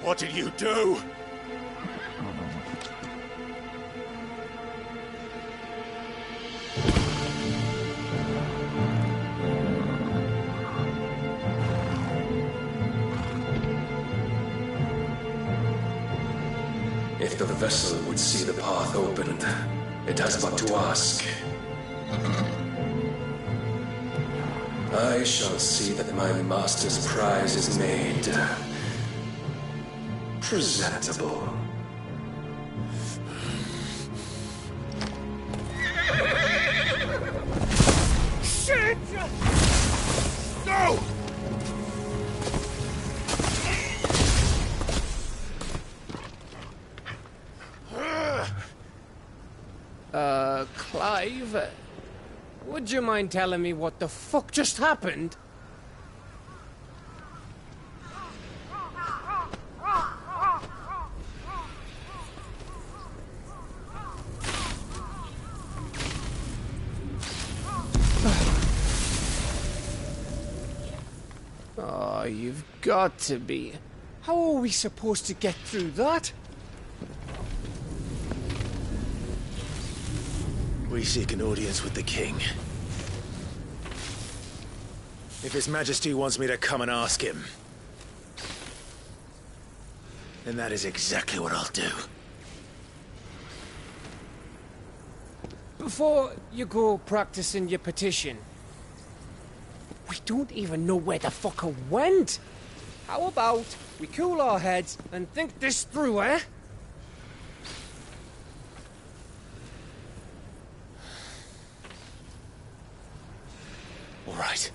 What did you do? If the vessel would see the path opened, it has but to ask. I shall see that my master's prize is made presentable. Shit! No! Clive, would you mind telling me what the fuck just happened? Oh, you've got to be. How are we supposed to get through that? We seek an audience with the king. If His Majesty wants me to come and ask him, then that is exactly what I'll do. Before you go practicing your petition, we don't even know where the fucker went. How about we cool our heads and think this through, eh? All right.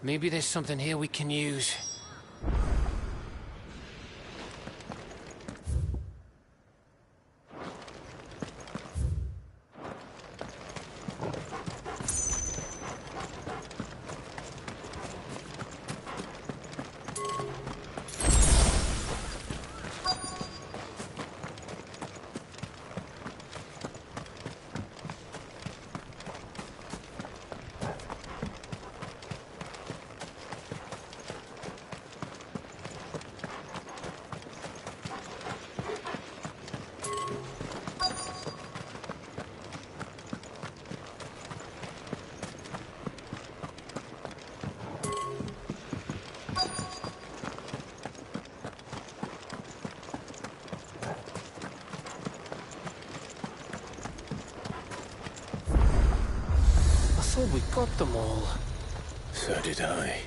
Maybe there's something here we can use. I thought we got them all. So did I.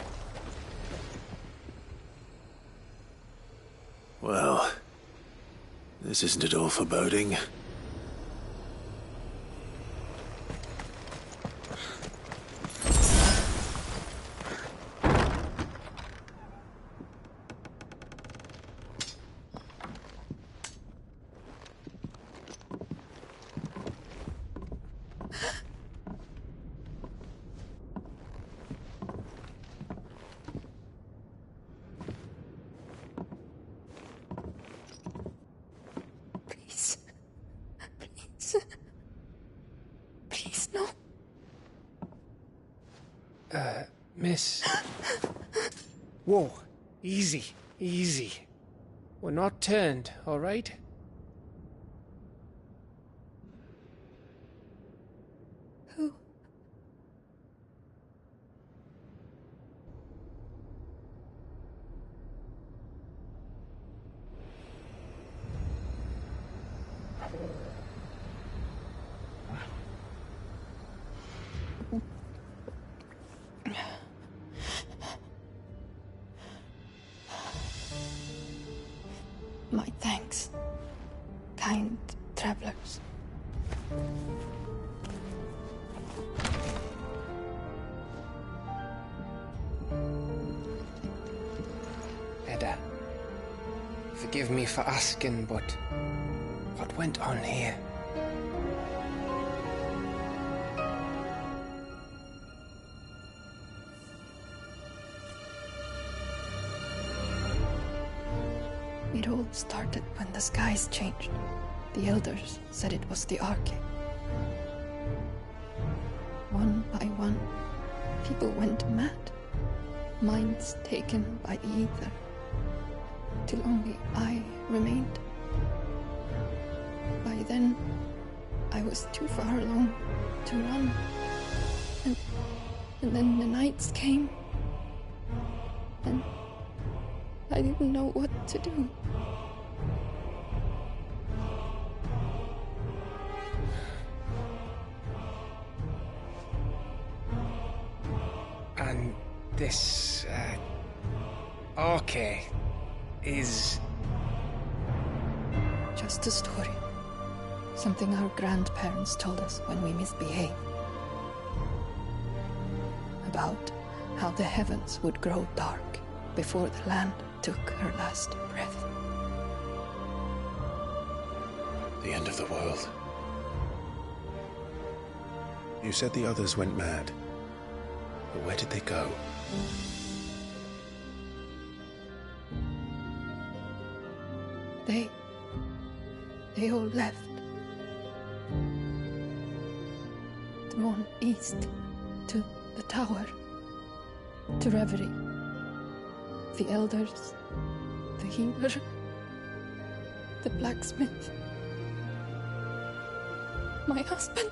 Well, this isn't at all foreboding. Please, no. Miss. Whoa, easy, easy. We're not turned, all right? Who? My thanks, kind travelers. Edda, forgive me for asking, but what went on here? It all started when the skies changed. The elders said it was the Arcade. One by one, people went mad. minds taken by the ether, till only I remained. By then, I was too far along to run. And then the nights came, and I didn't know what to do. And this, Arche is... Just a story. Something our grandparents told us when we misbehaved. About how the heavens would grow dark before the land took her last breath. The end of the world. You said the others went mad. But where did they go? They all left. Drawn east to the tower, to Reverie. The elders, the healer, the blacksmith, my husband.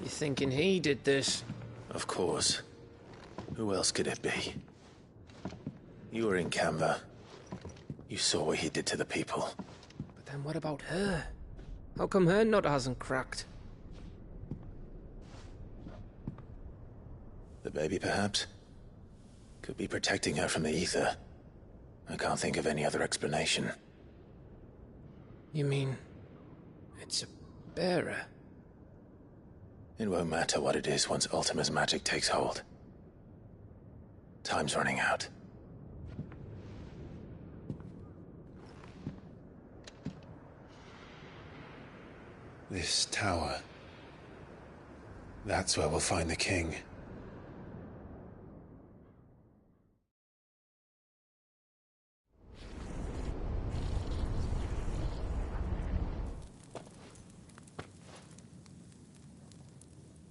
You thinking he did this? Of course. Who else could it be? You were in Canva. You saw what he did to the people. But then what about her? How come her nut hasn't cracked? The baby, perhaps? Could be protecting her from the ether. I can't think of any other explanation. You mean... it's a bearer? It won't matter what it is once Ultima's magic takes hold. Time's running out. This tower. That's where we'll find the king.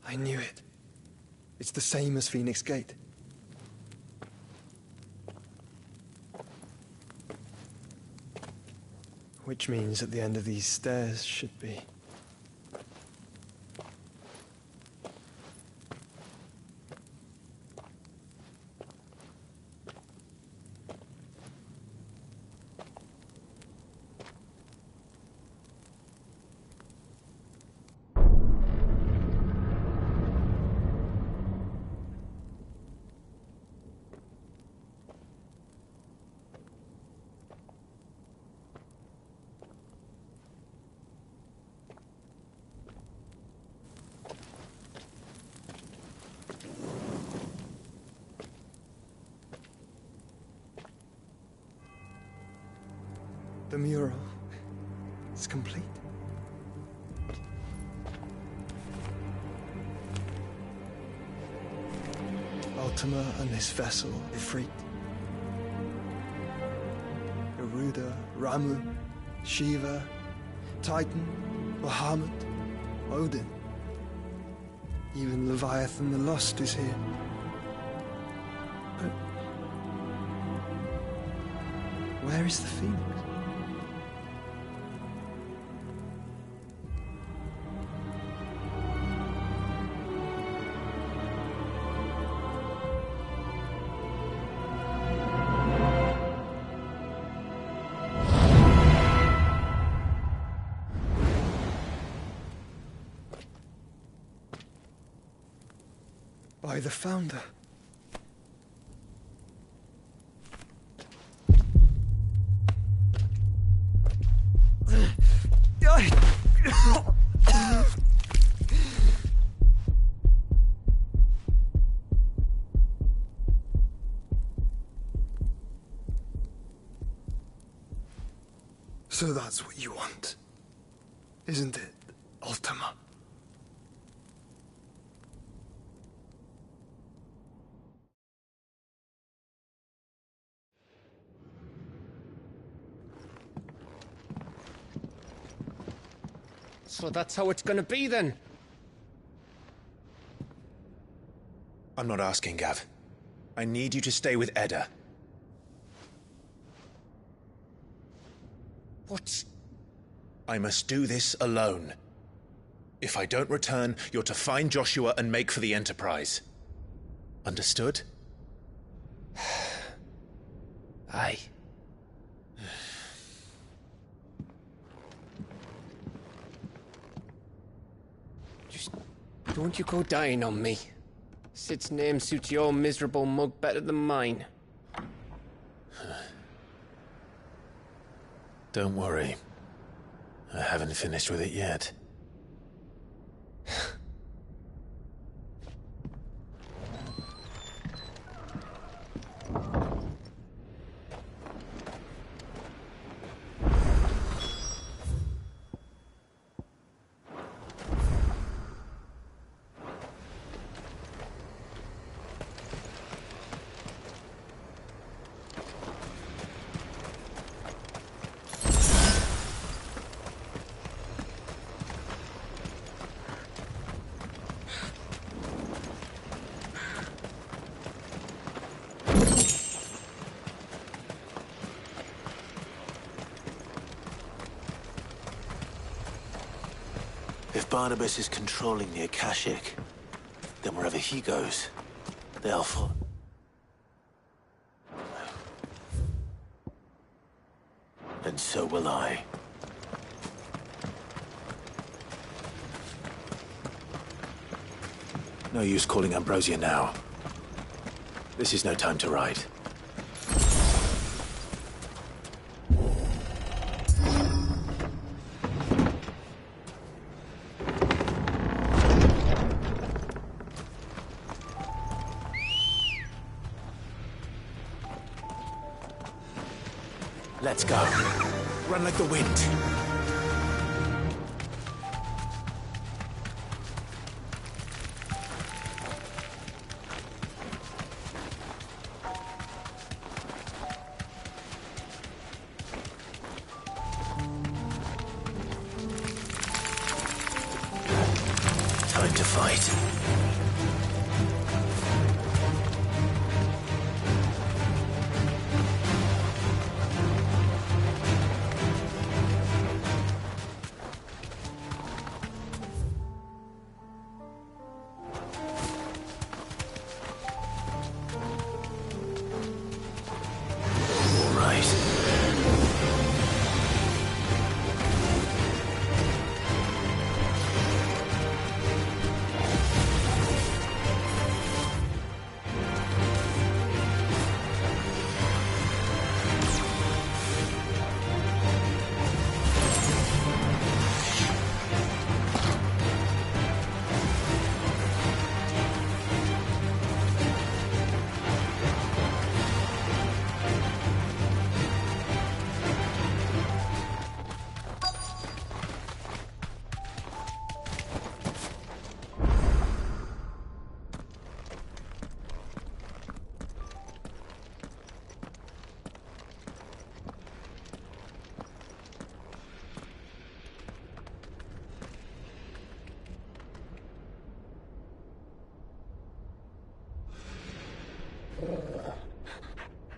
I knew it. It's the same as Phoenix Gate. Which means at the end of these stairs should be... The mural is complete. Ultima and this vessel, Ifrit. Garuda, Ramu, Shiva, Titan, Bahamut, Odin. Even Leviathan the Lost is here. But where is the Phoenix? By the Founder. So that's what you want, isn't it, Ultima? So that's how it's gonna be then? I'm not asking, Gav. I need you to stay with Edda. What? I must do this alone. If I don't return, you're to find Joshua and make for the Enterprise. Understood? Aye. Just don't you go dying on me. Sid's name suits your miserable mug better than mine. Don't worry. I haven't finished with it yet. If Barnabas is controlling the Akashic, then wherever he goes, they'll follow. And so will I. No use calling Ambrosia now. This is no time to ride. Let's go. Run like the wind. Time to fight.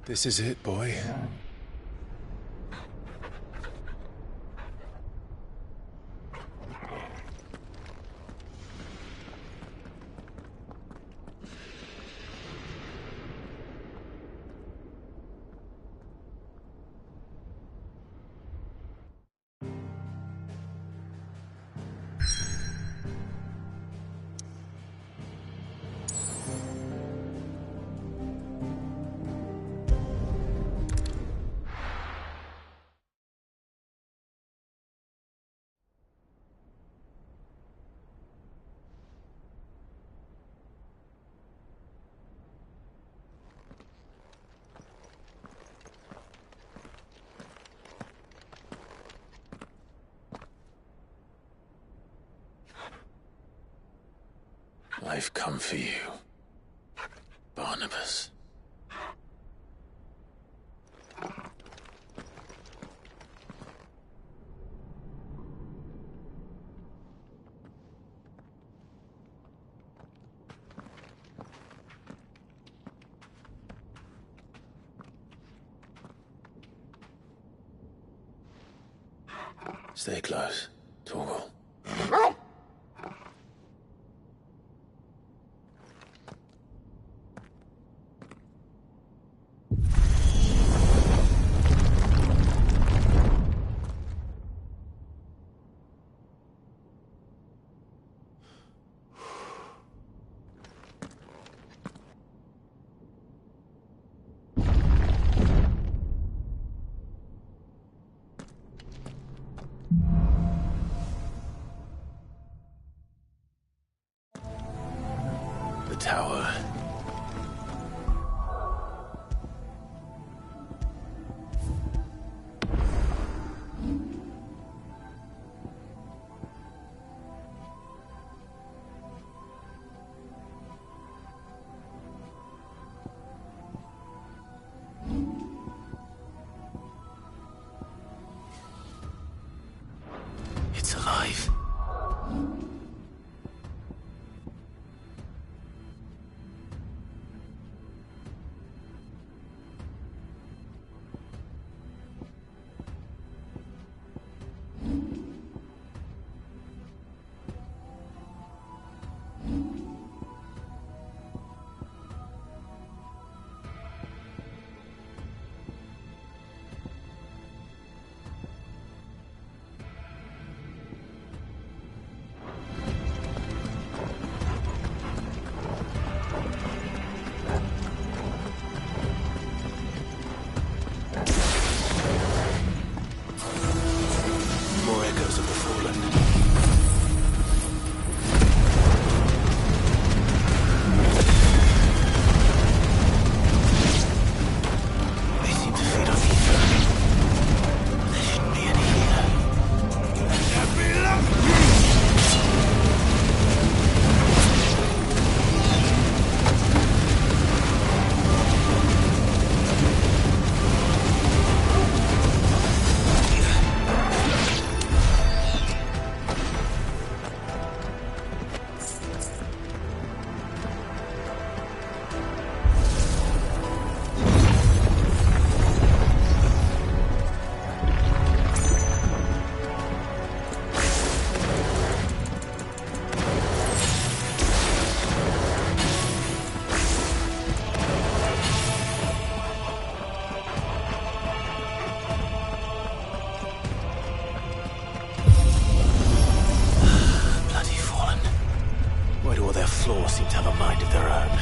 This is it, boy. I've come for you, Barnabas. Stay close, Torgal. The tower. It's alive. More echoes of the fallen. They seem to feed on ether. There shouldn't be any here. Bloody fallen. Why do all their flaws seem to have a mind of their own?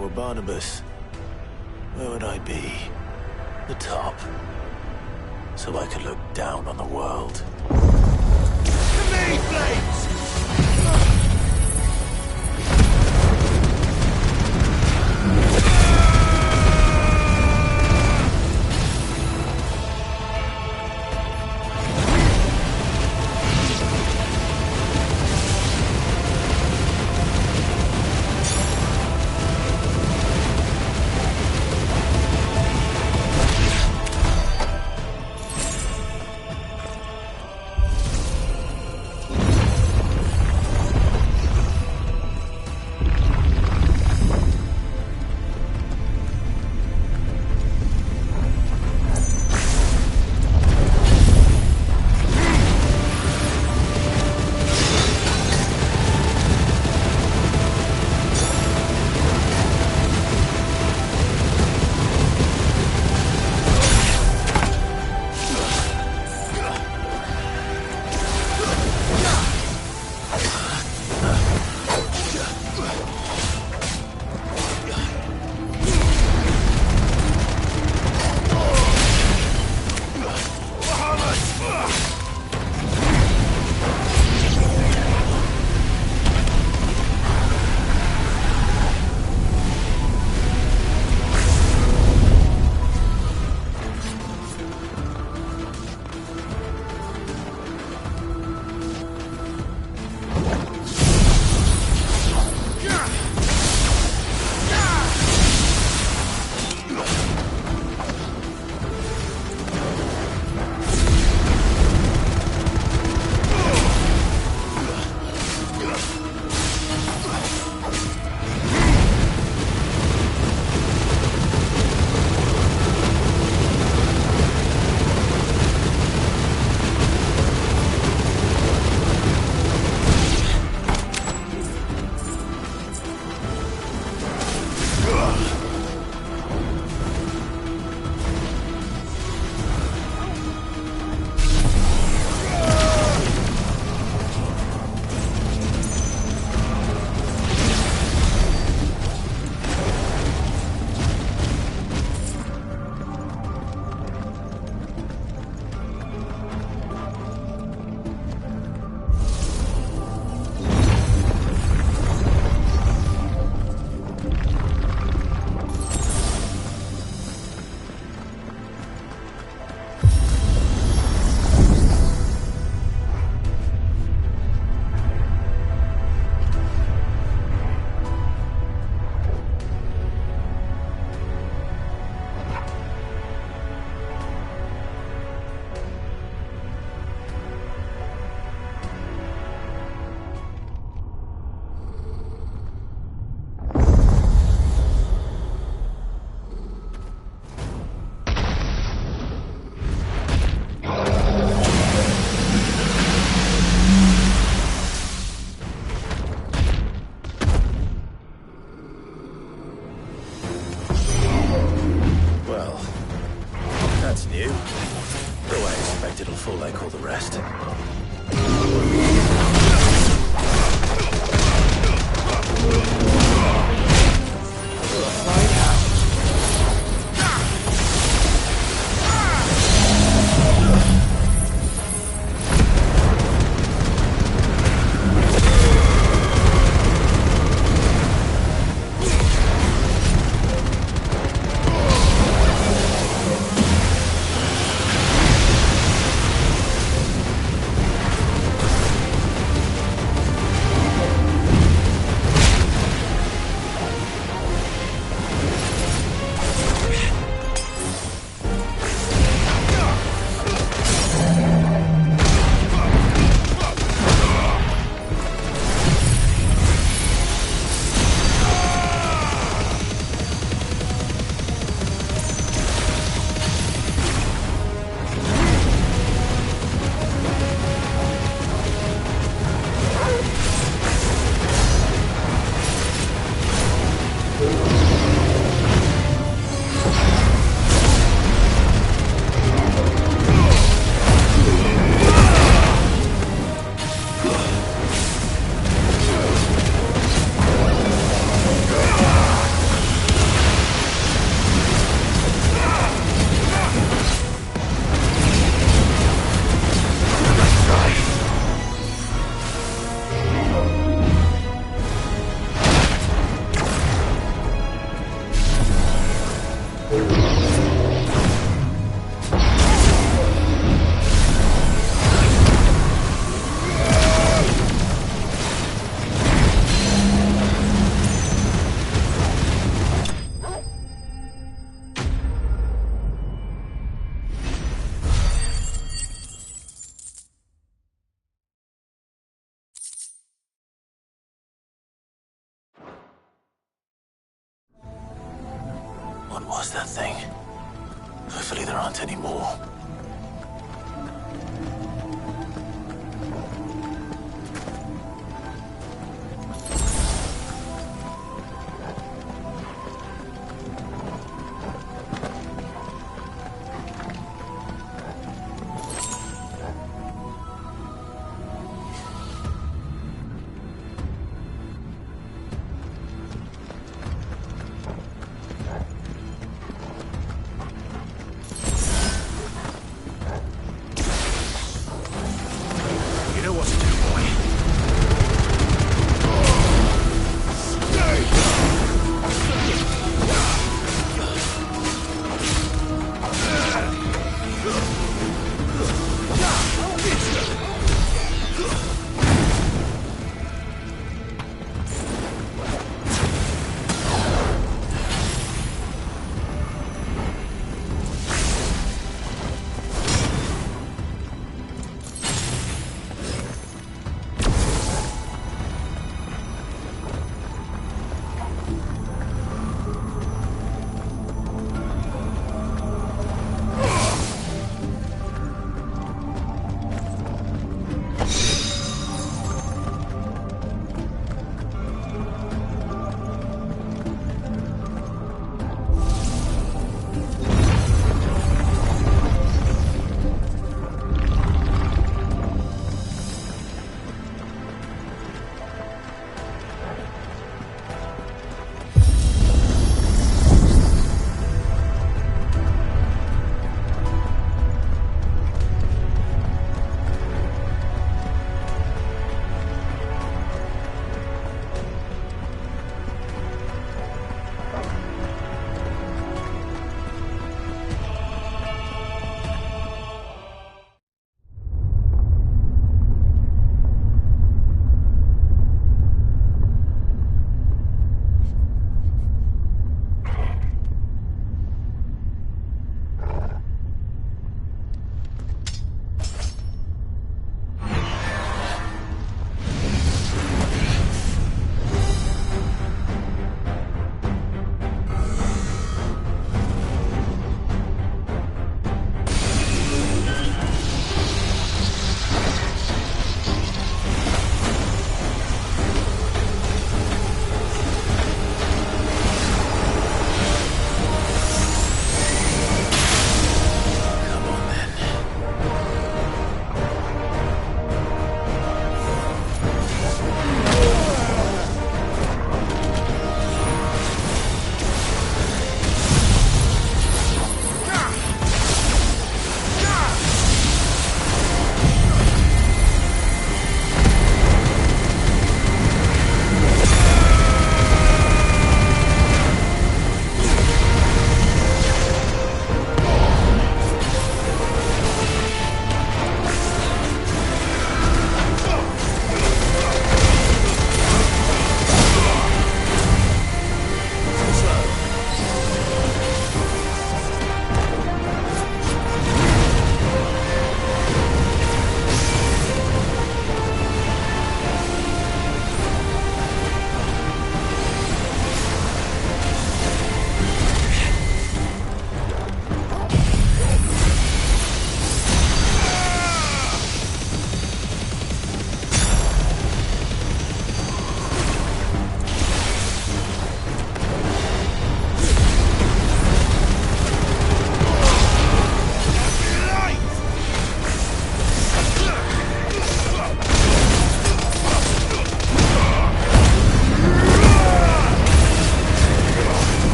were Barnabas, where would I be? The top. So I could look down on the world. To me, Blades! was that thing? Hopefully there aren't any more.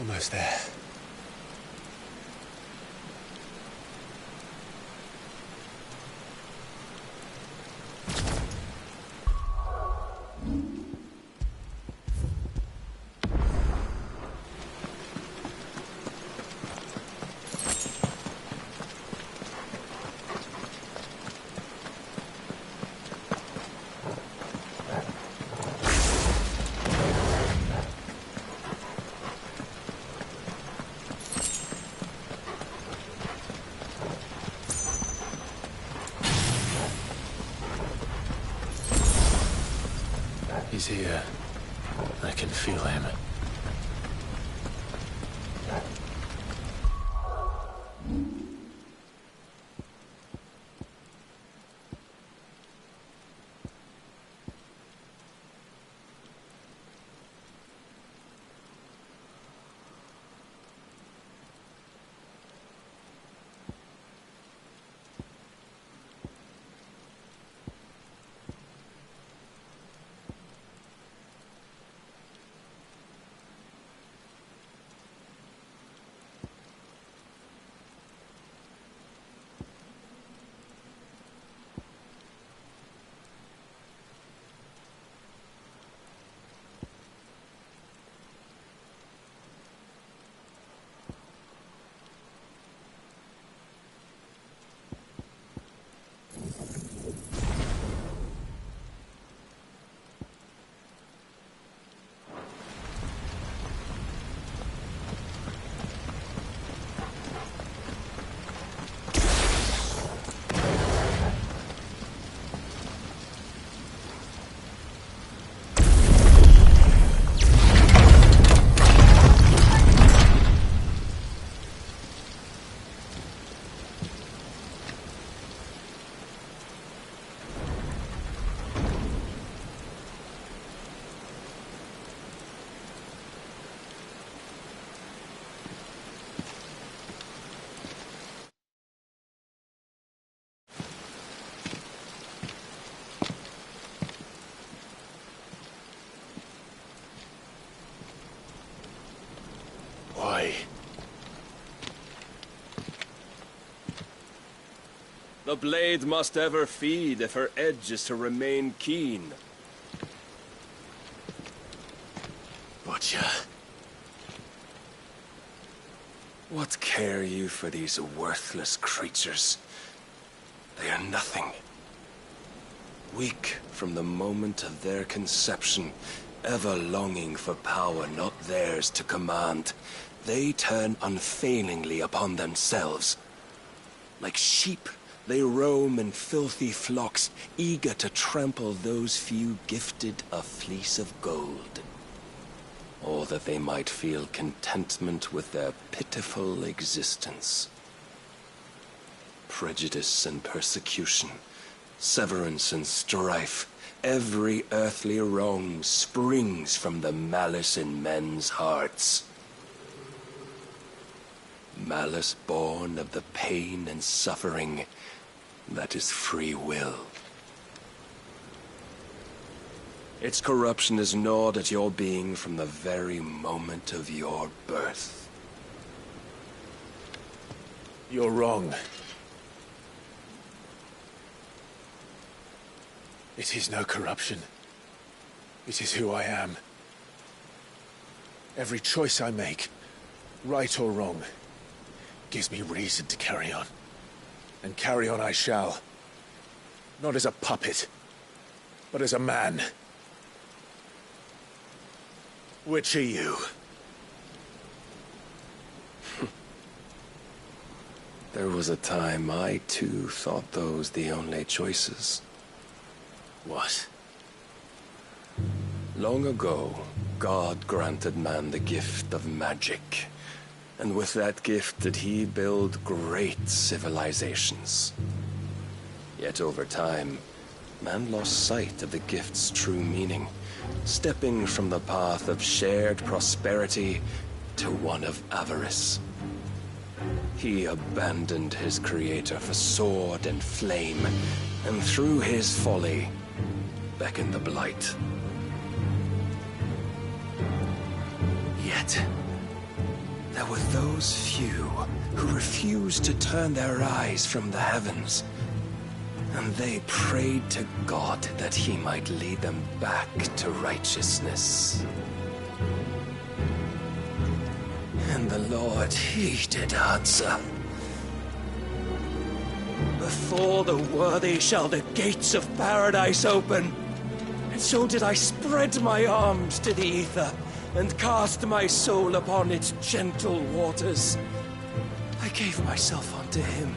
Almost there. He's here. I can feel him. Why? The blade must ever feed if her edge is to remain keen. Butcher. What care you for these worthless creatures? They are nothing. Weak from the moment of their conception, ever longing for power not theirs to command, they turn unfailingly upon themselves. Like sheep, they roam in filthy flocks, eager to trample those few gifted a fleece of gold. Or that they might feel contentment with their pitiful existence. Prejudice and persecution, severance and strife, every earthly wrong springs from the malice in men's hearts. Malice born of the pain and suffering that is free will. Its corruption is gnawed at your being from the very moment of your birth. You're wrong. It is no corruption. It is who I am. Every choice I make, right or wrong, gives me reason to carry on. And carry on I shall. Not as a puppet, but as a man. Which are you? There was a time I too thought those the only choices. What? Long ago, God granted man the gift of magic. And with that gift did he build great civilizations. Yet over time, man lost sight of the gift's true meaning, stepping from the path of shared prosperity to one of avarice. He abandoned his creator for sword and flame, and through his folly, beckoned the blight. There were those few who refused to turn their eyes from the heavens, and they prayed to God that he might lead them back to righteousness. And the Lord, he did answer. Before the worthy shall the gates of paradise open. And so did I spread my arms to the ether, and cast my soul upon its gentle waters. I gave myself unto him.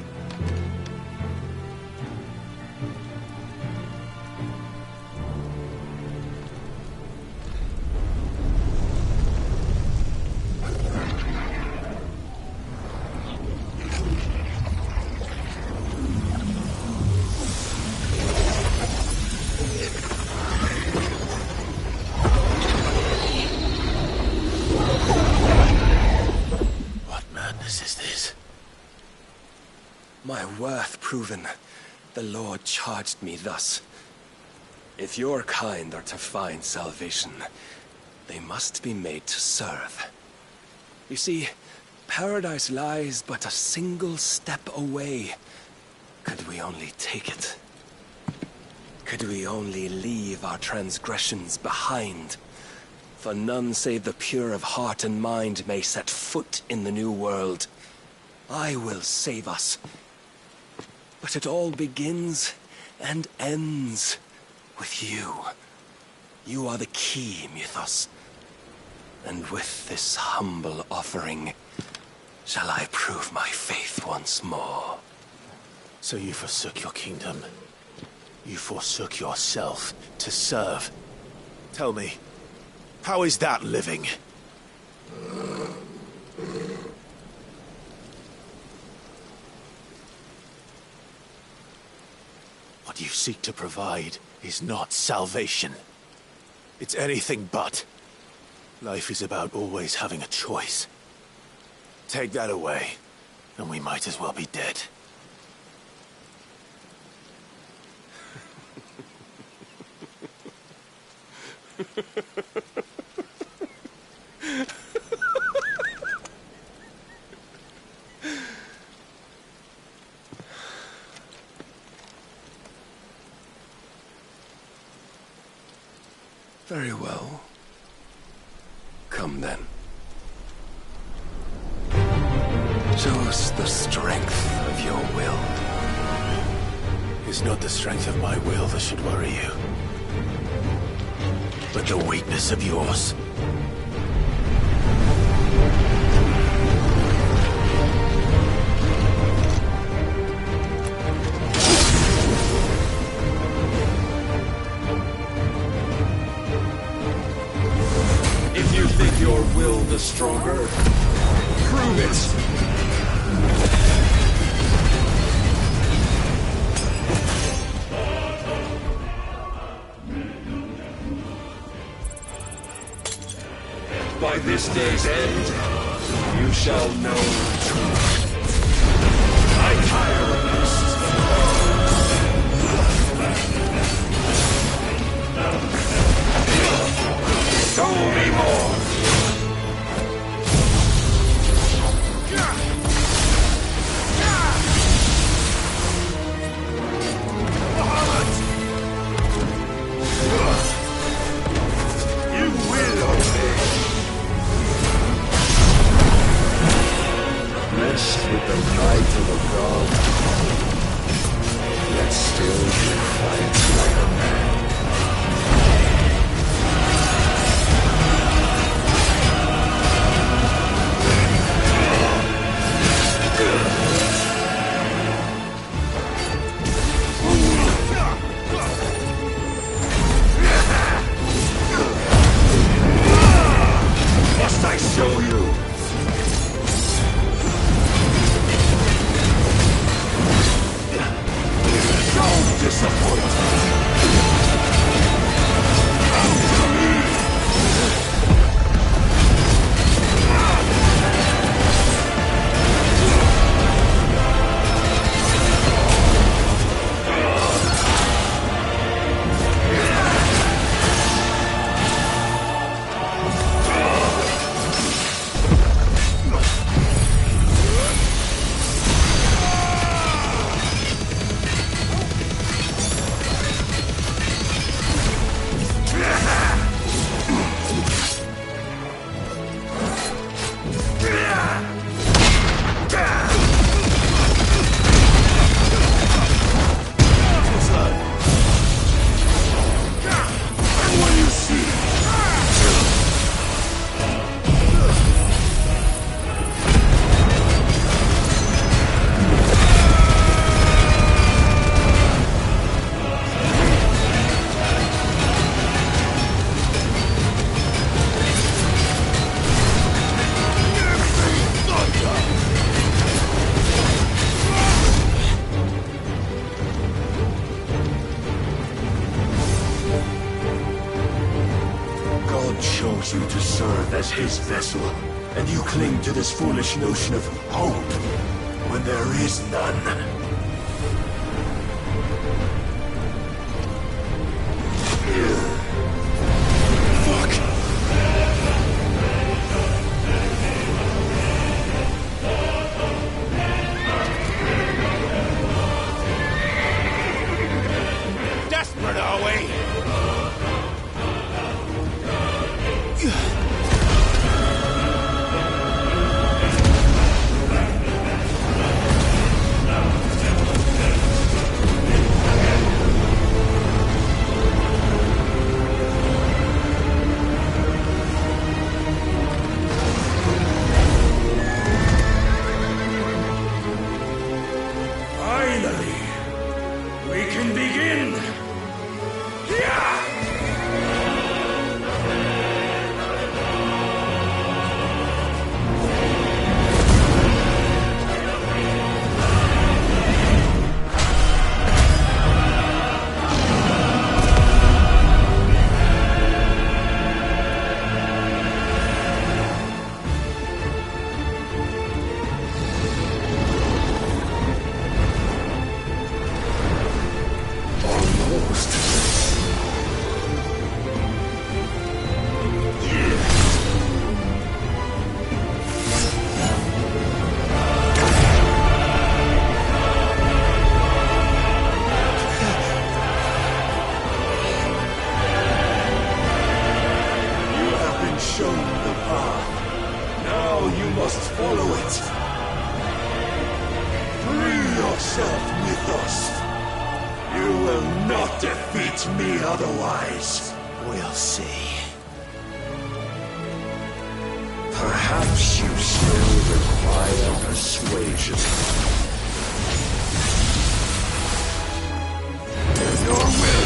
My worth proven, the Lord charged me thus. If your kind are to find salvation, they must be made to serve. You see, paradise lies but a single step away. Could we only take it? Could we only leave our transgressions behind? For none save the pure of heart and mind may set foot in the new world. I will save us. But it all begins and ends with you. You are the key, Mythos. And with this humble offering, shall I prove my faith once more. So you forsook your kingdom. You forsook yourself to serve. Tell me, how is that living? What you seek to provide is not salvation. It's anything but. Life is about always having a choice. Take that away, and we might as well be dead. Very well. Come then. Show us the strength of your will. It's not the strength of my will that should worry you, but the weakness of yours. If you think your will the stronger, prove it! By this day's end, you shall know the truth. I tire of this. Show me more! You will obey. chose you to serve as his vessel, and you cling to this foolish notion of hope when there is none. Desperate, are we? Finally, we can begin! Shown the path. Now you must follow it. Free yourself with us. You will not defeat me otherwise. We'll see. Perhaps you still require persuasion. Your will.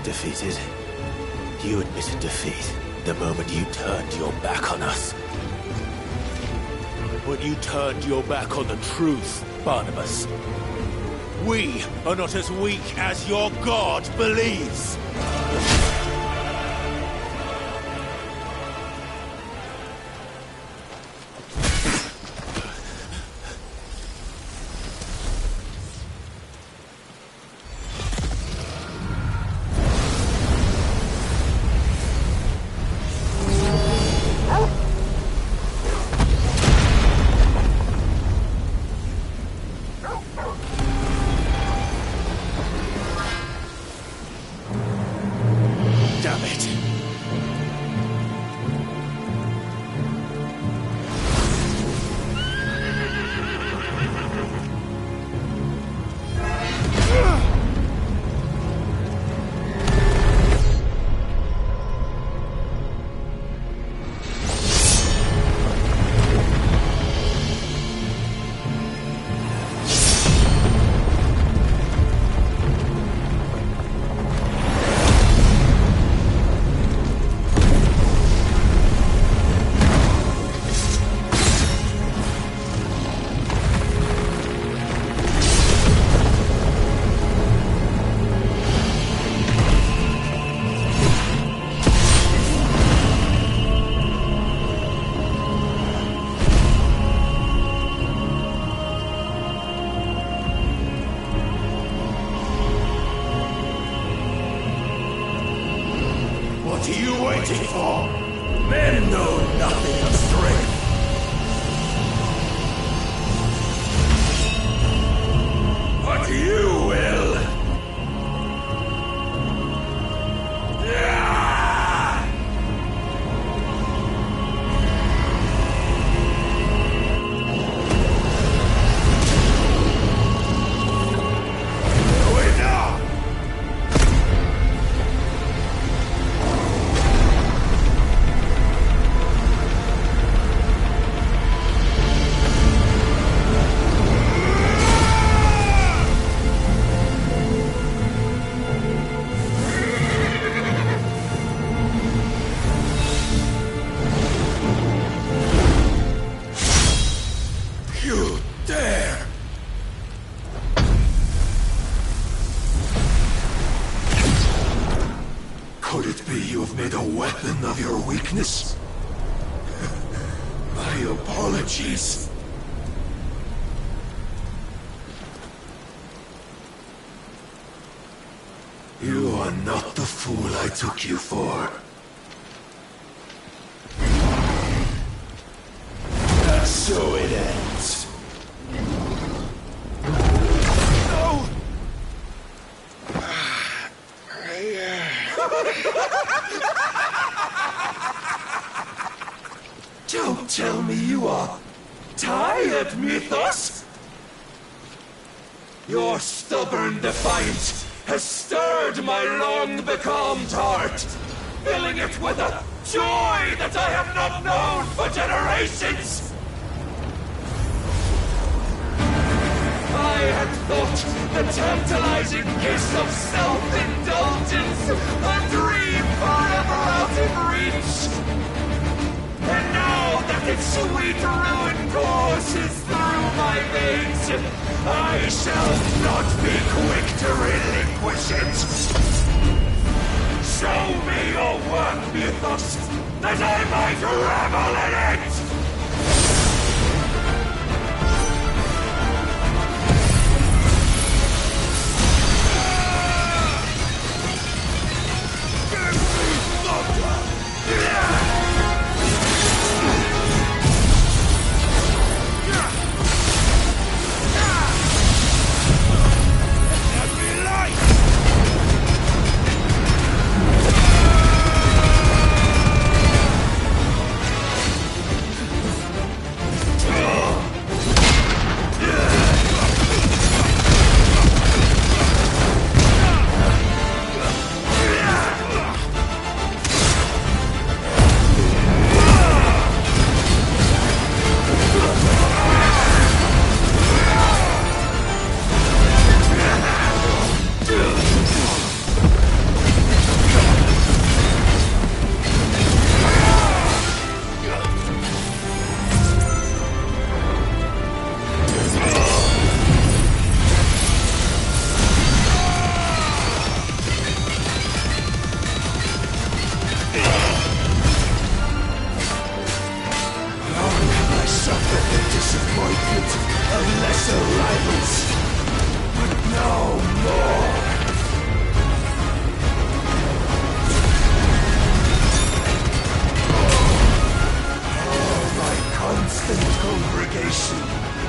Defeated? You admitted defeat the moment you turned your back on us. When you turned your back on the truth, Barnabas. We are not as weak as your God believes. What are you waiting for? Men know nothing of strength. But you will. You dare! Could it be you have made a weapon of your weakness? My apologies. You are not the fool I took you for. And so it ends. No! Don't tell me you are tired, Mythos! Your stubborn defiance has stirred my long-becalmed heart, filling it with a joy that I have not known for generations! I had thought the tantalizing kiss of self-indulgence a dream forever out of reach. And now that its sweet ruin courses through my veins, I shall not be quick to relinquish it. Show me your work, Mythos, that I might revel in it!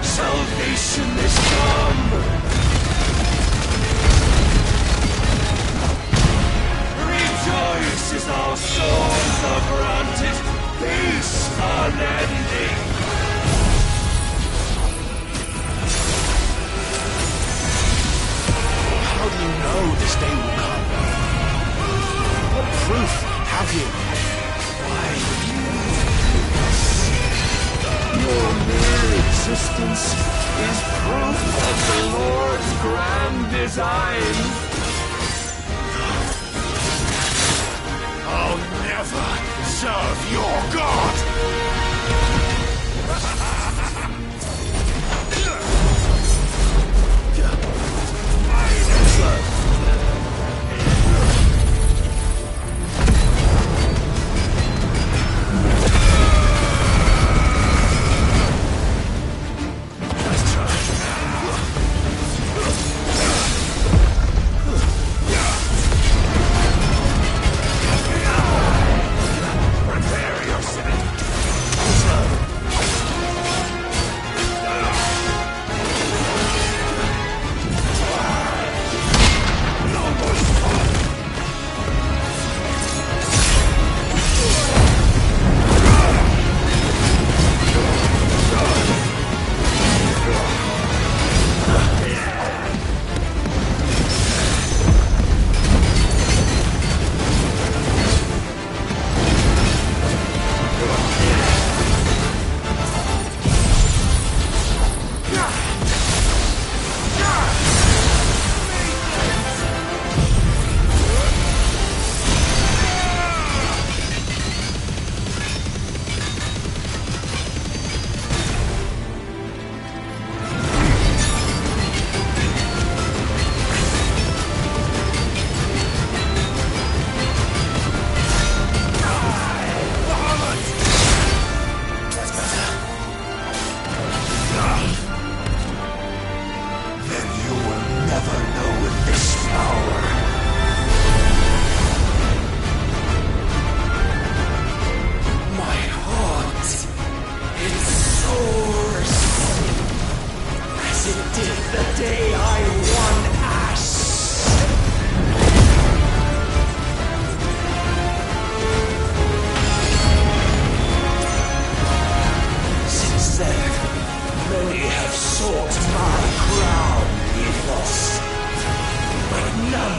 Salvation is come! Rejoice as our souls are granted peace unending! How do you know this day will come? What proof have you? Your mere existence is proof of the Lord's grand design. I'll never serve your god!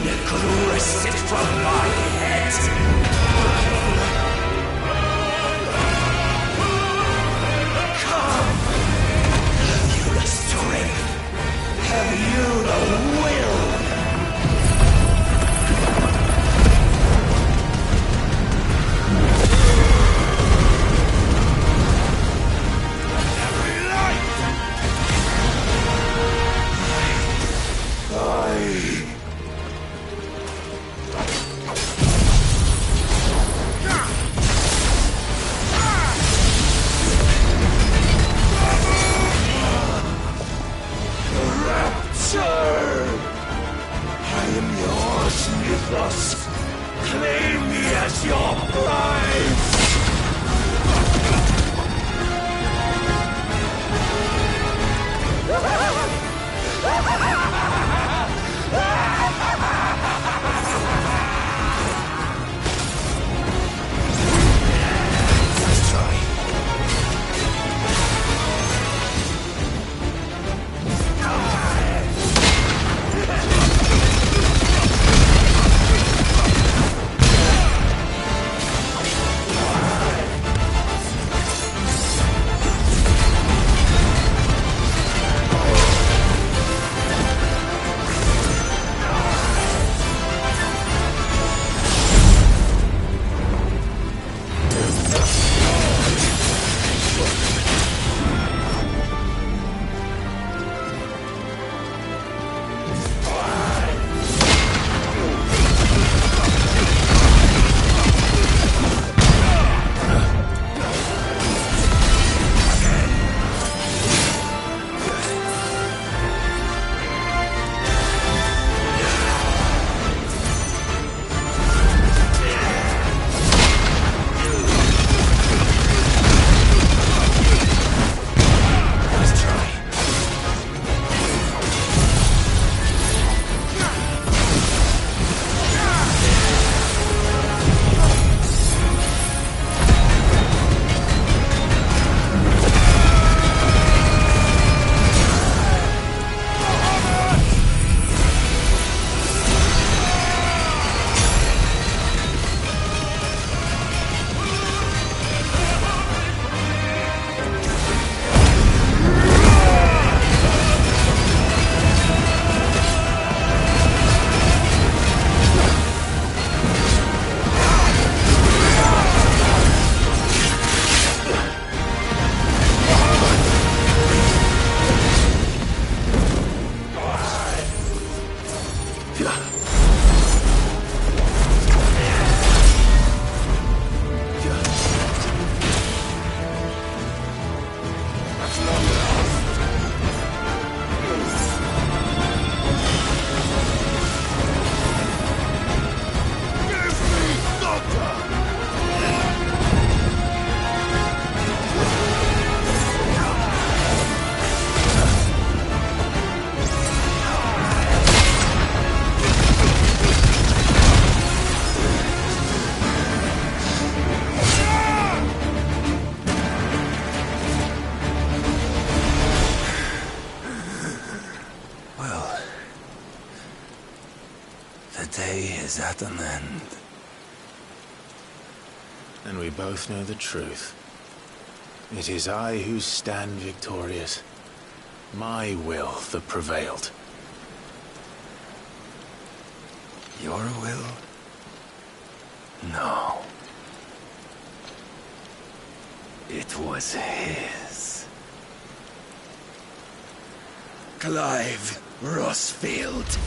none could wrest it from my head. Come! Have you the strength? Have you the will? Claim me as your prize! Let's try. Is at an end. And we both know the truth. It is I who stand victorious. My will that prevailed. Your will? No. It was his. Clive Rossfield.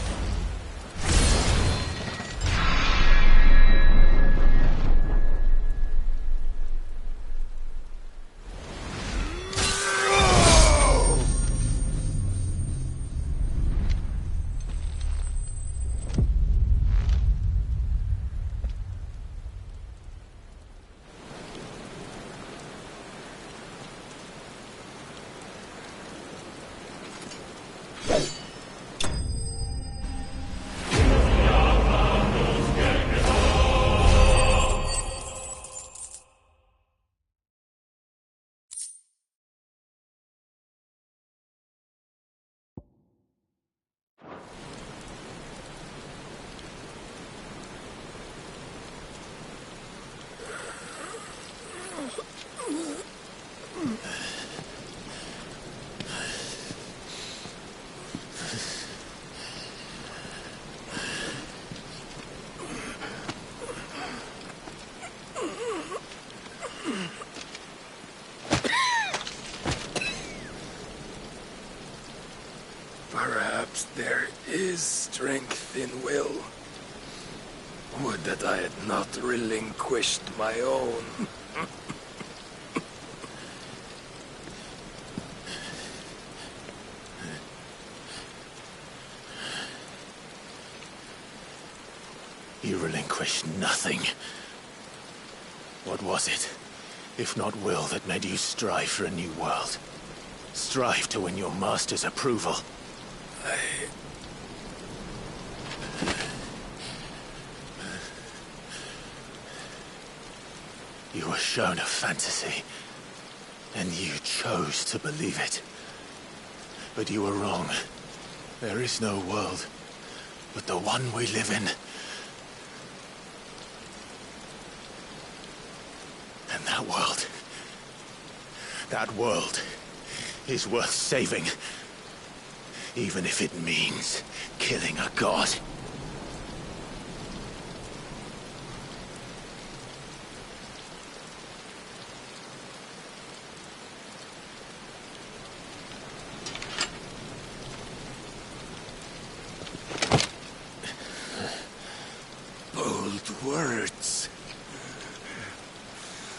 strength in will. Would that I had not relinquished my own. You relinquished nothing. What was it, if not will, that made you strive for a new world? Strive to win your master's approval? You were shown a fantasy, and you chose to believe it. But you were wrong. There is no world, but the one we live in. And that world is worth saving, even if it means killing a god. Bold words.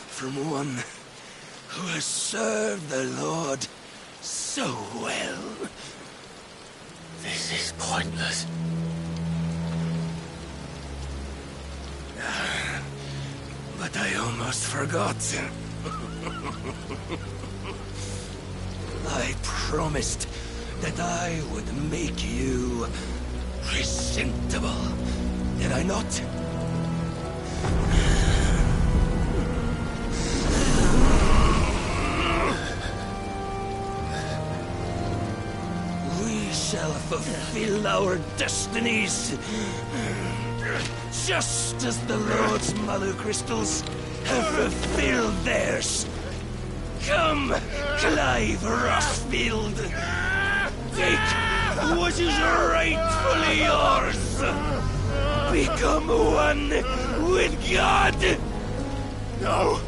From one who has served the Lord so well. This is pointless. But I almost forgot. I promised that I would make you presentable. Did I not? We shall fulfill our destinies, just as the Lord's Mother Crystals have fulfilled theirs. Come, Clive Rossfield. Take what is rightfully yours. Become one with God. No!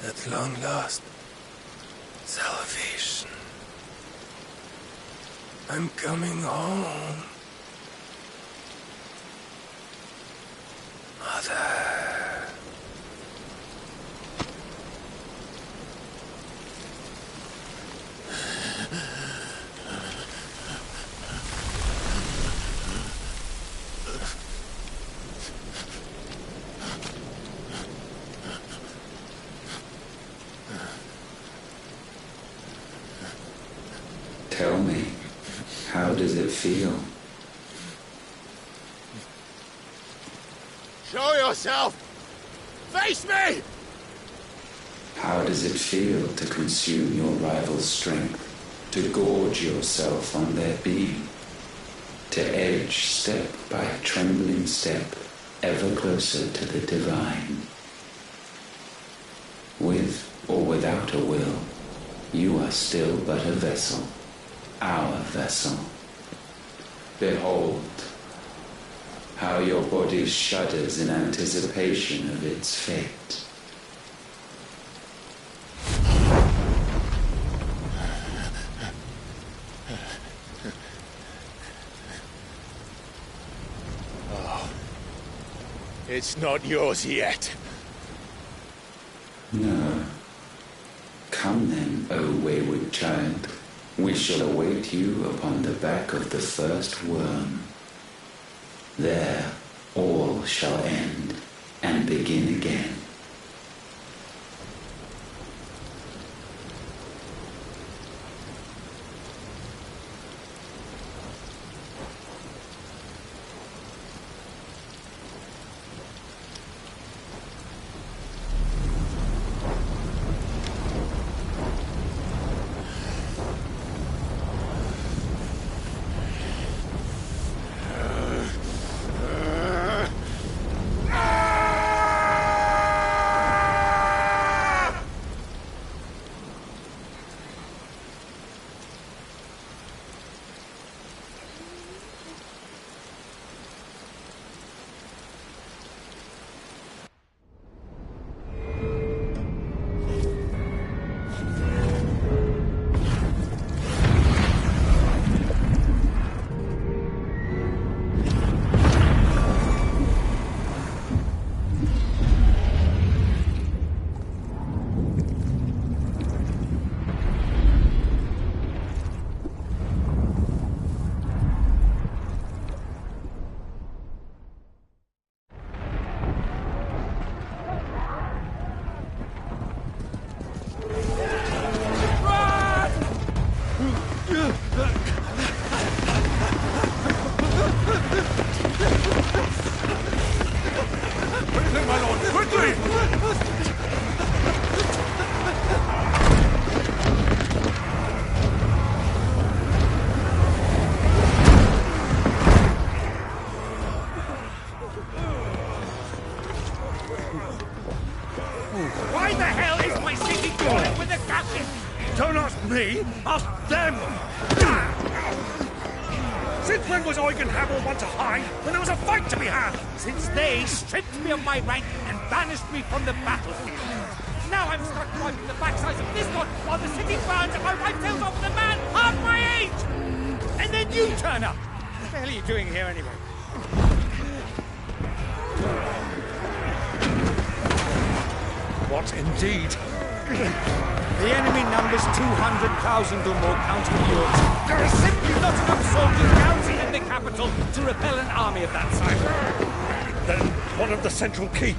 At long last, salvation. I'm coming home. Mother. Tell me, how does it feel? Show yourself! Face me! How does it feel to consume your rival's strength, to gorge yourself on their beam, to edge step by trembling step ever closer to the divine? With or without a will, you are still but a vessel, our vessel. Behold, how your body shudders in anticipation of its fate. Oh, it's not yours yet. No. Come then, O wayward child. We shall await you upon the back of the first worm. There all shall end and begin again. Why the hell is my city crawling with a captain? Don't ask me, ask them! Since when was Eugen Hamel one to hide when there was a fight to be had? Since they stripped me of my rank and banished me from the battlefield. Now I'm stuck wiping the backsides of this one while the city burns and my wife tells off the man half my age! And then you turn up! What the hell are you doing here anyway? What indeed? The enemy numbers 200,000 or more counting yours. There are simply not enough soldiers garrisoned in the capital to repel an army of that size. Then what of the central keep?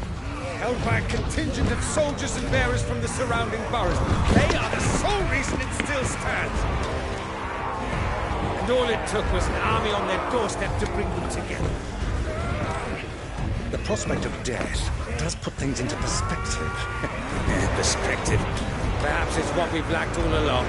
Held by a contingent of soldiers and bearers from the surrounding boroughs. They are the sole reason it still stands. And all it took was an army on their doorstep to bring them together. The prospect of death does put things into perspective. Perspective. Perhaps it's what we've lacked all along.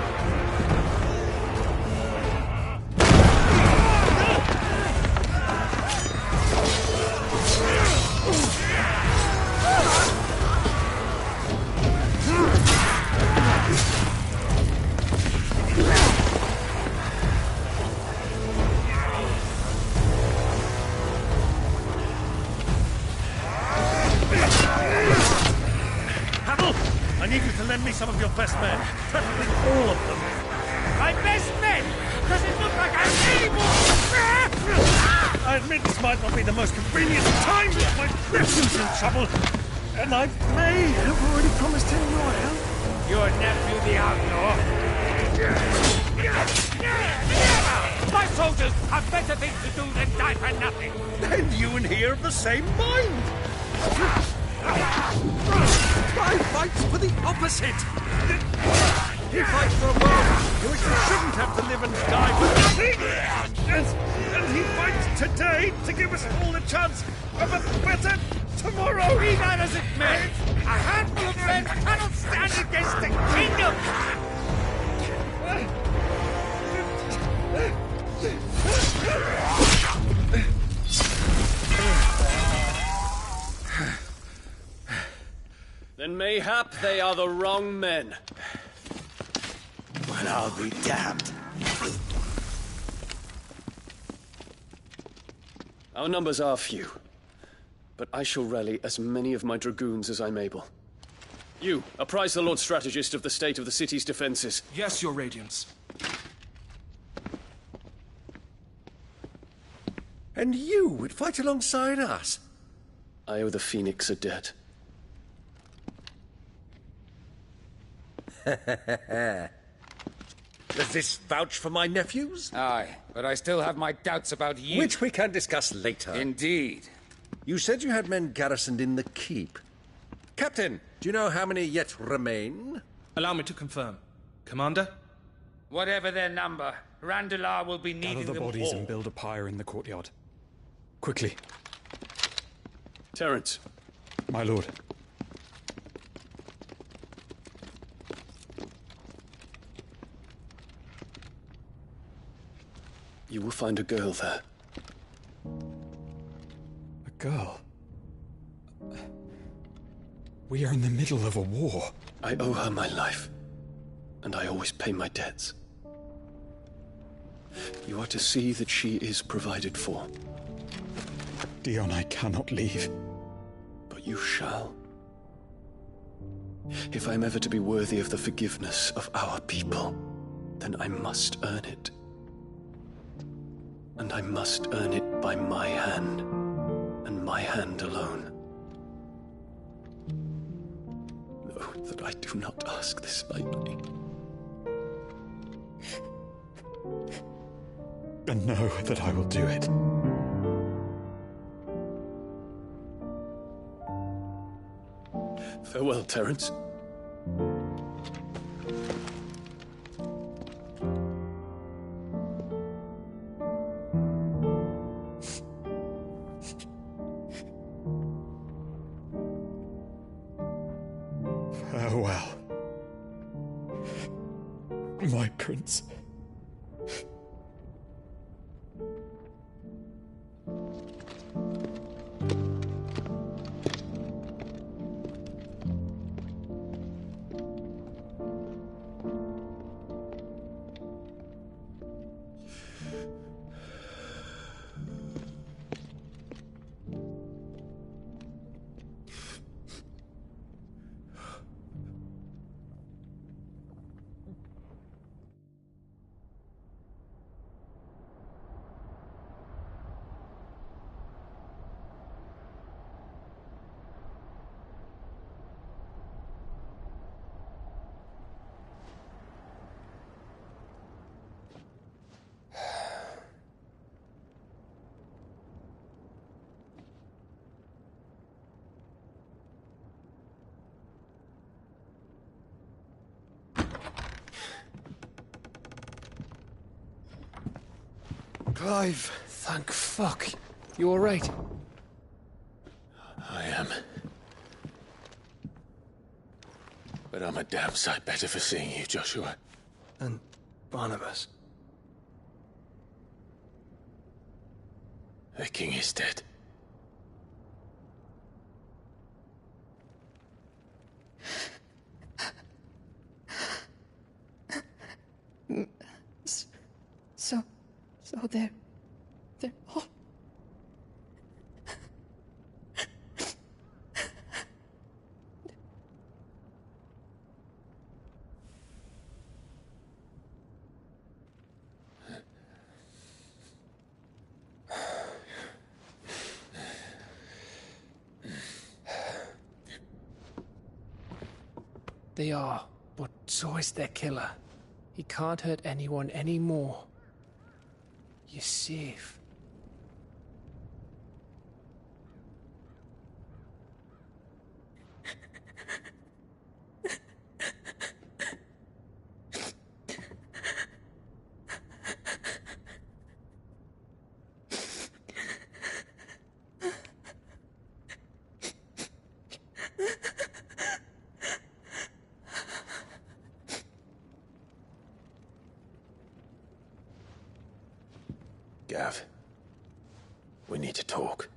I need you to lend me some of your best men. Preferably all of them. My best men? Does it look like I'm any more? I admit this might not be the most convenient time, but my nephew's in trouble. And I may have already promised him your help. Your nephew, the outlaw? My soldiers have better things to do than die for nothing. Then you and he are of the same mind. I fight for the opposite! He fights for a world in which we shouldn't have to live and die for nothing! And he fights today to give us all a chance of a better tomorrow! Be that as it may, a handful of men cannot stand against the kingdom! Then mayhap they are the wrong men. Well, I'll be damned. Our numbers are few, but I shall rally as many of my dragoons as I'm able. You, apprise the Lord Strategist of the state of the city's defenses. Yes, Your Radiance. And you would fight alongside us? I owe the Phoenix a debt. Does this vouch for my nephews? Aye, but I still have my doubts about you. Which we can discuss later. Indeed. You said you had men garrisoned in the keep. Captain, do you know how many yet remain? Allow me to confirm. Commander? Whatever their number, Randalar will be needing Gather the them bodies all. and build a pyre in the courtyard. Quickly. Terence. My lord. You will find a girl there. A girl? We are in the middle of a war. I owe her my life, and I always pay my debts. You are to see that she is provided for. Dion, I cannot leave. But you shall. If I'm ever to be worthy of the forgiveness of our people, then I must earn it. And I must earn it by my hand, and my hand alone. Know that I do not ask this lightly. And know that I will do it. Farewell, Terence. Farewell, my prince. Clive! Thank fuck. You alright? I am. But I'm a damn sight better for seeing you, Joshua. And Barnabas. The king is dead. So they're all... They are, but so is their killer. He can't hurt anyone anymore. You're safe. Gav, we need to talk.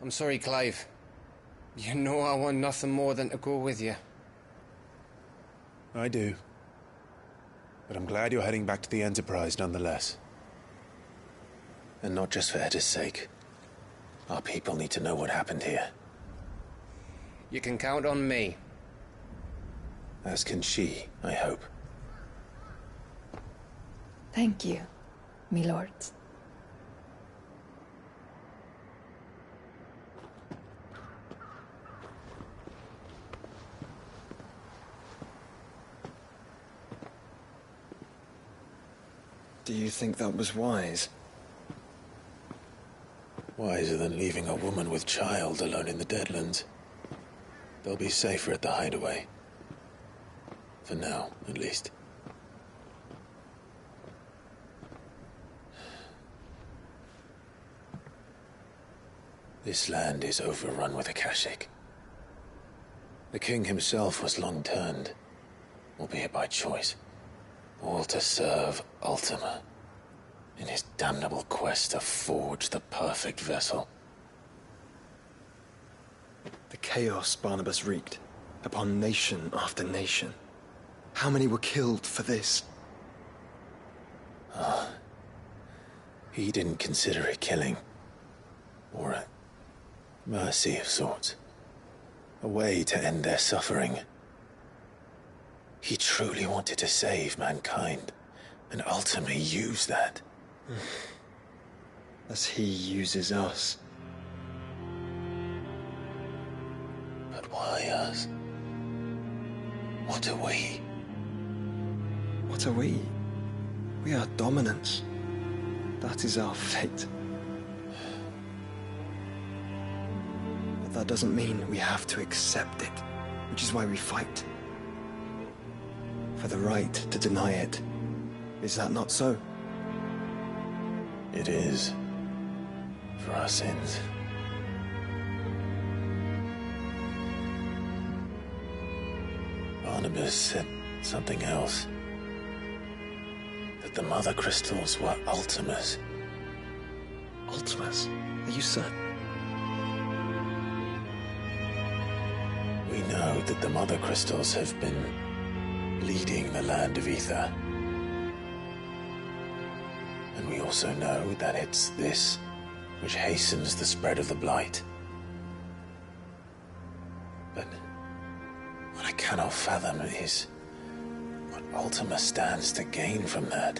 I'm sorry, Clive. You know I want nothing more than to go with you. I do. But I'm glad you're heading back to the Enterprise nonetheless. And not just for Edda's sake. Our people need to know what happened here. You can count on me. As can she, I hope. Thank you, me lords. Do you think that was wise? Wiser than leaving a woman with child alone in the Deadlands. They'll be safer at the hideaway. For now, at least. This land is overrun with Akashic. The king himself was long turned, albeit by choice. All to serve Ultima, in his damnable quest to forge the perfect vessel. The chaos Barnabas wreaked upon nation after nation. How many were killed for this? He didn't consider it killing. Or a mercy of sorts. A way to end their suffering. He truly wanted to save mankind, and ultimately used that. As he uses us. But why us? What are we? What are we? We are dominance. That is our fate. But that doesn't mean we have to accept it, which is why we fight. For the right to deny it. Is that not so? It is. For our sins. Barnabas said something else. That the Mother Crystals were Ultimas. Ultimas? Are you certain? We know that the Mother Crystals have been leading the land of Ether. And we also know that it's this which hastens the spread of the Blight. But what I cannot fathom is what Ultima stands to gain from that.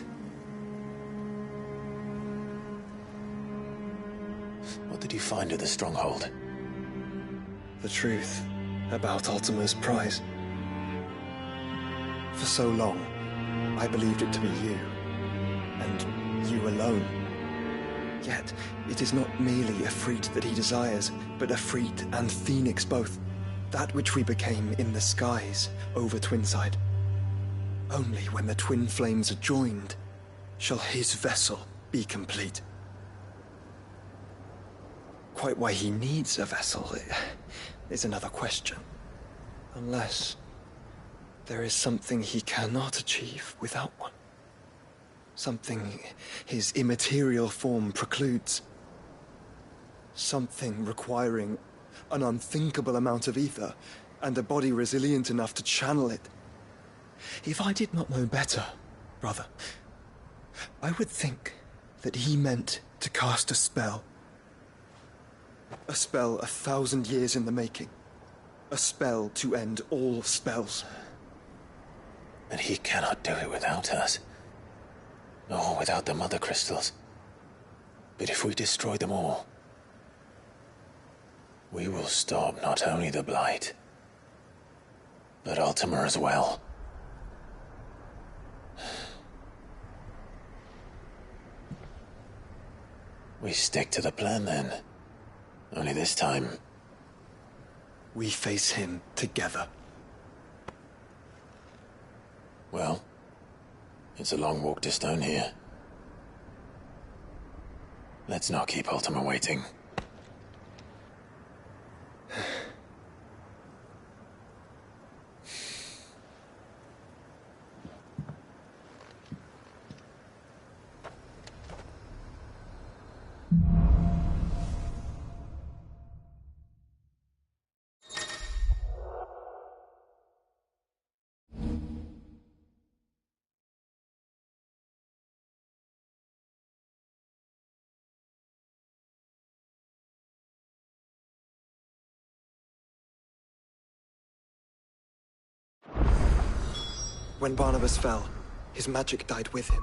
What did you find at the Stronghold? The truth about Ultima's prize. For so long, I believed it to be you, and you alone. Yet, it is not merely Efreet that he desires, but Efreet and Phoenix both. That which we became in the skies over Twinside. Only when the twin flames are joined shall his vessel be complete. Quite why he needs a vessel is another question. Unless there is something he cannot achieve without one. Something his immaterial form precludes. Something requiring an unthinkable amount of ether, and a body resilient enough to channel it. If I did not know better, brother, I would think that he meant to cast a spell. A spell 1,000 years in the making. A spell to end all spells. But he cannot do it without us. Nor without the Mother Crystals. But if we destroy them all, we will stop not only the Blight, but Ultima as well. We stick to the plan then. Only this time, we face him together. Well, it's a long walk to Stone here. Let's not keep Ultima waiting. When Barnabas fell, his magic died with him.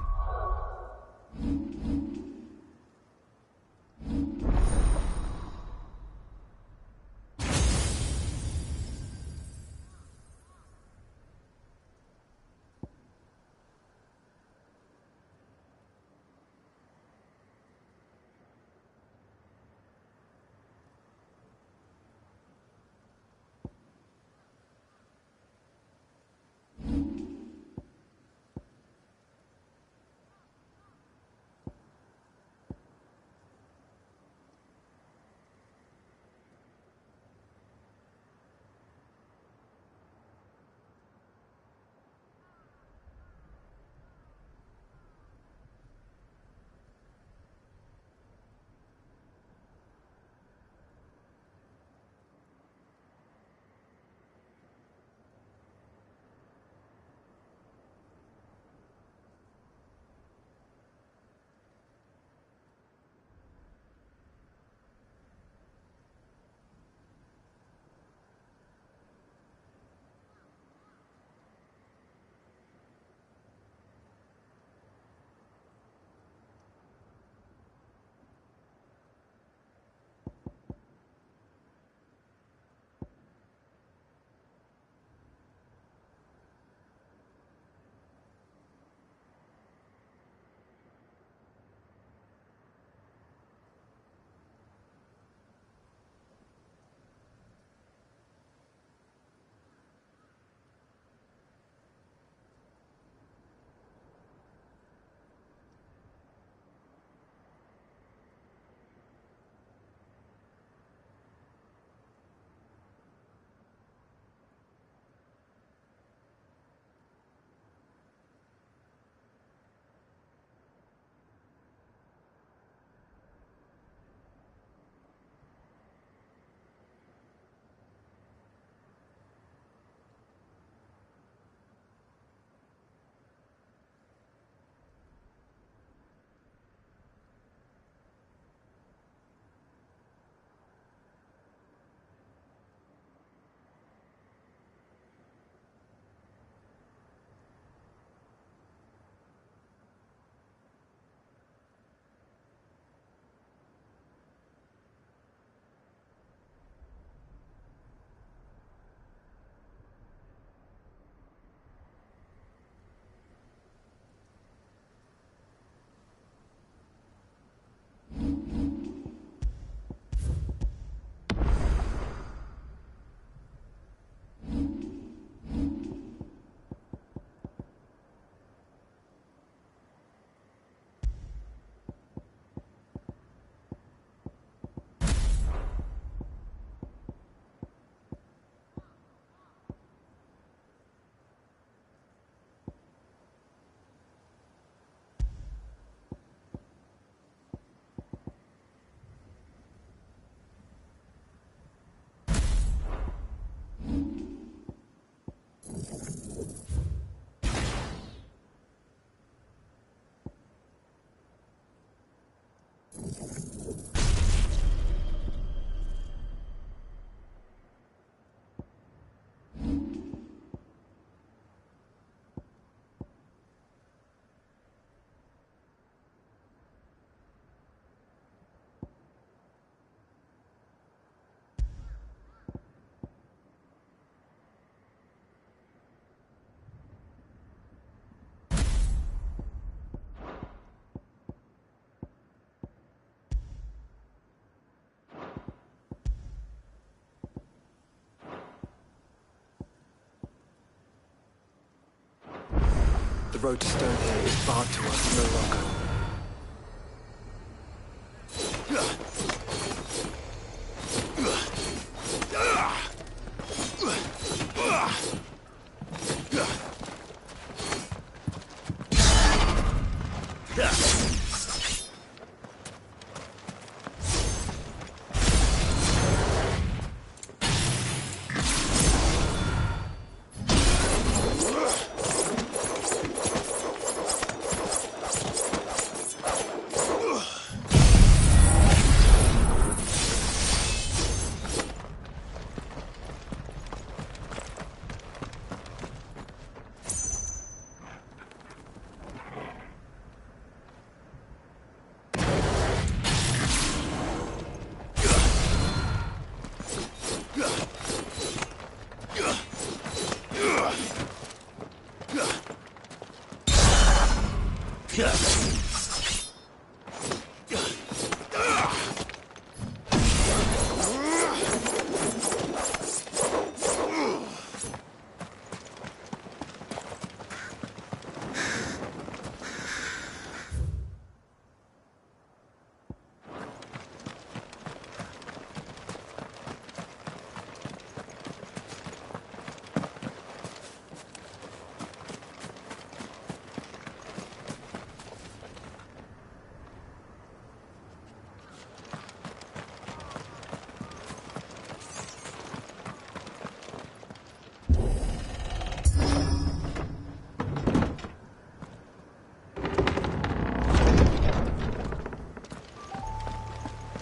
The road to Stonehill is barred to us no longer.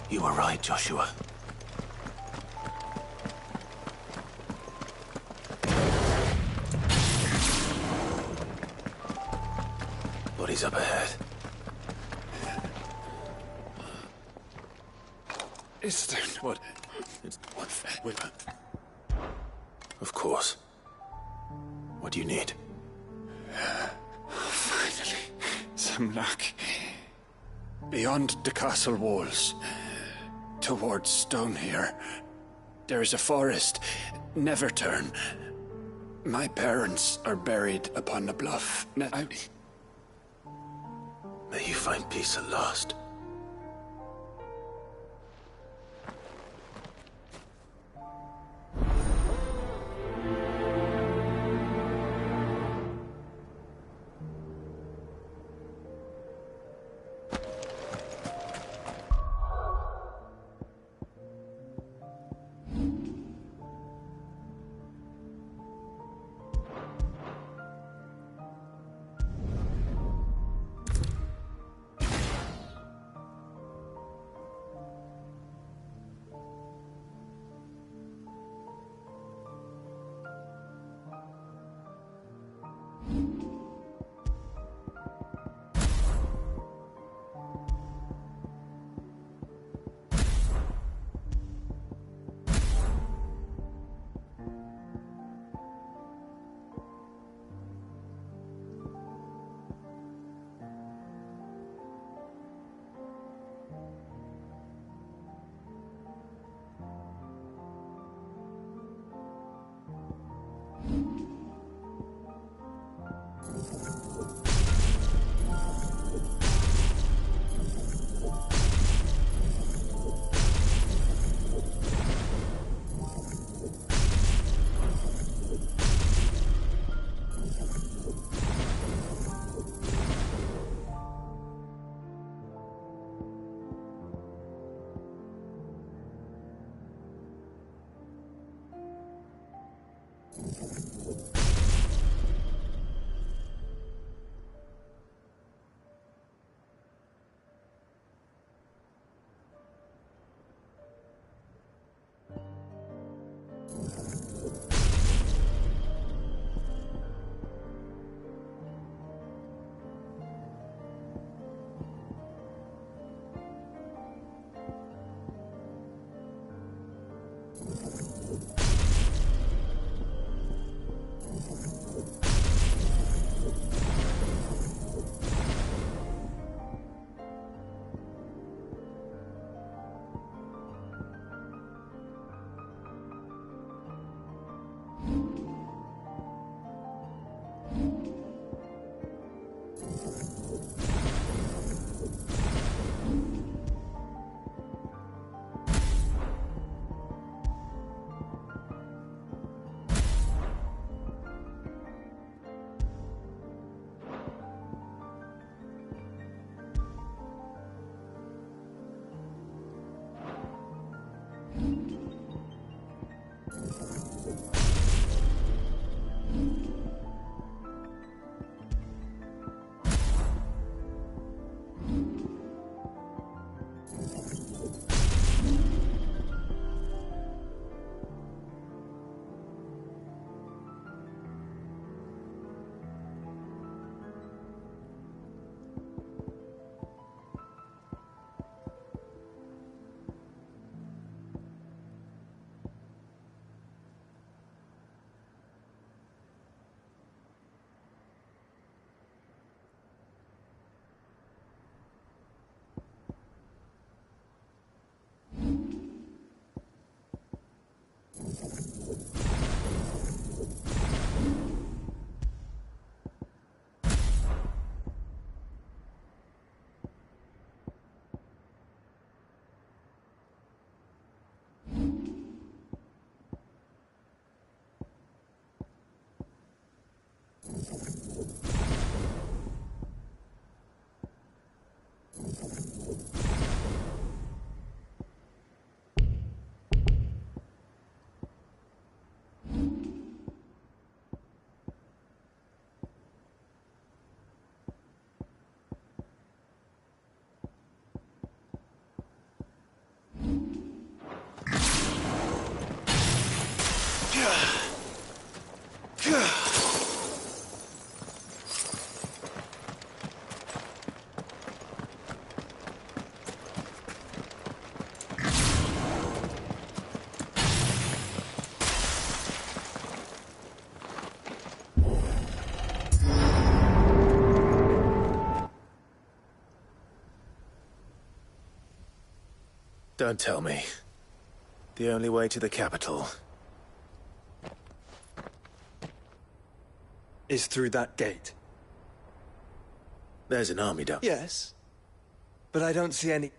You were right, Joshua. Bodies up ahead. Is there what? Of course. What do you need? Finally, some luck. Beyond the castle walls, towards Stonehill, there is a forest. Never turn. My parents are buried upon the bluff. May you find peace at last. Don't tell me. The only way to the capital is through that gate. There's an army down. Yes, but I don't see any...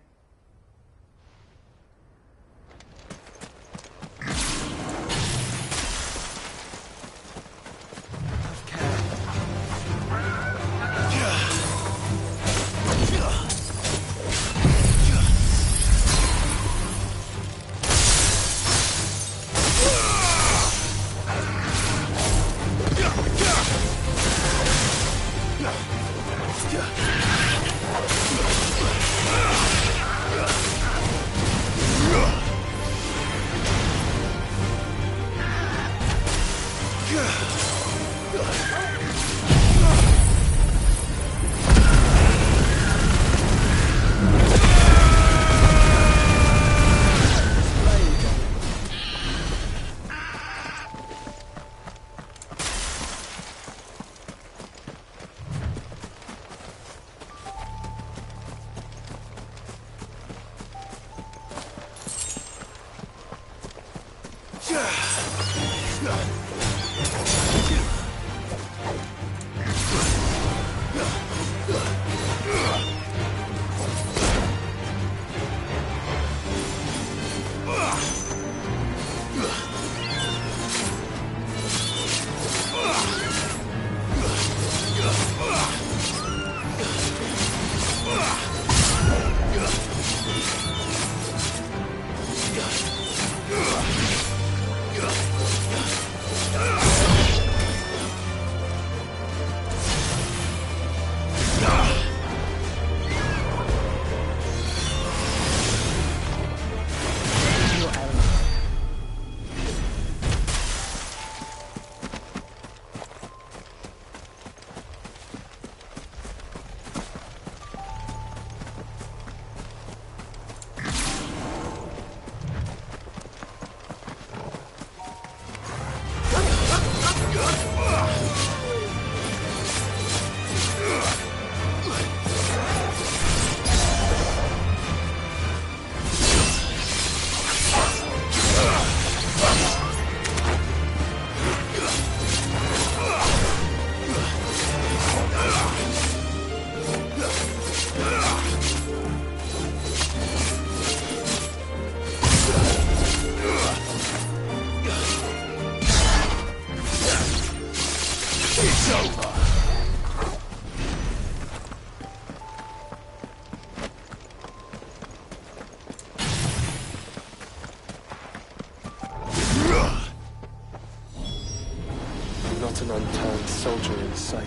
Not an unturned soldier in sight.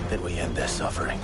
Then we end their suffering.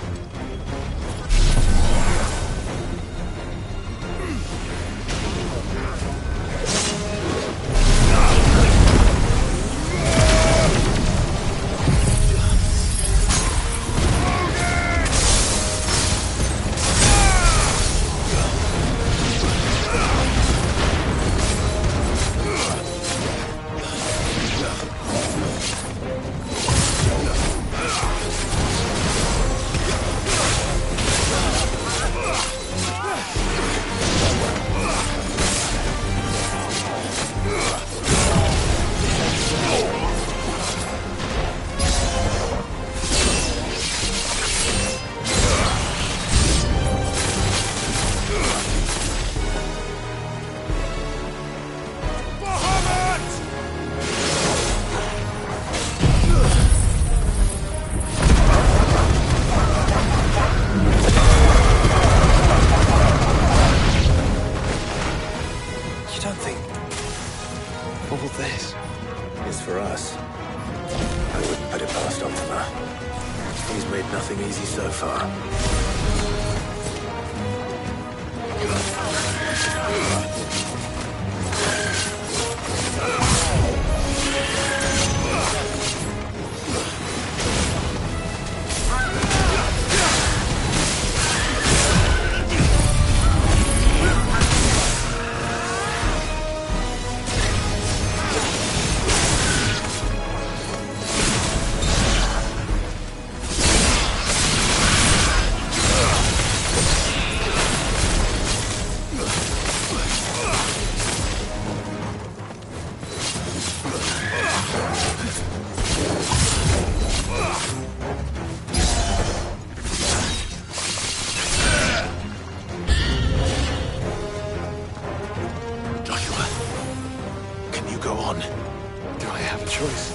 on. Do I have a choice?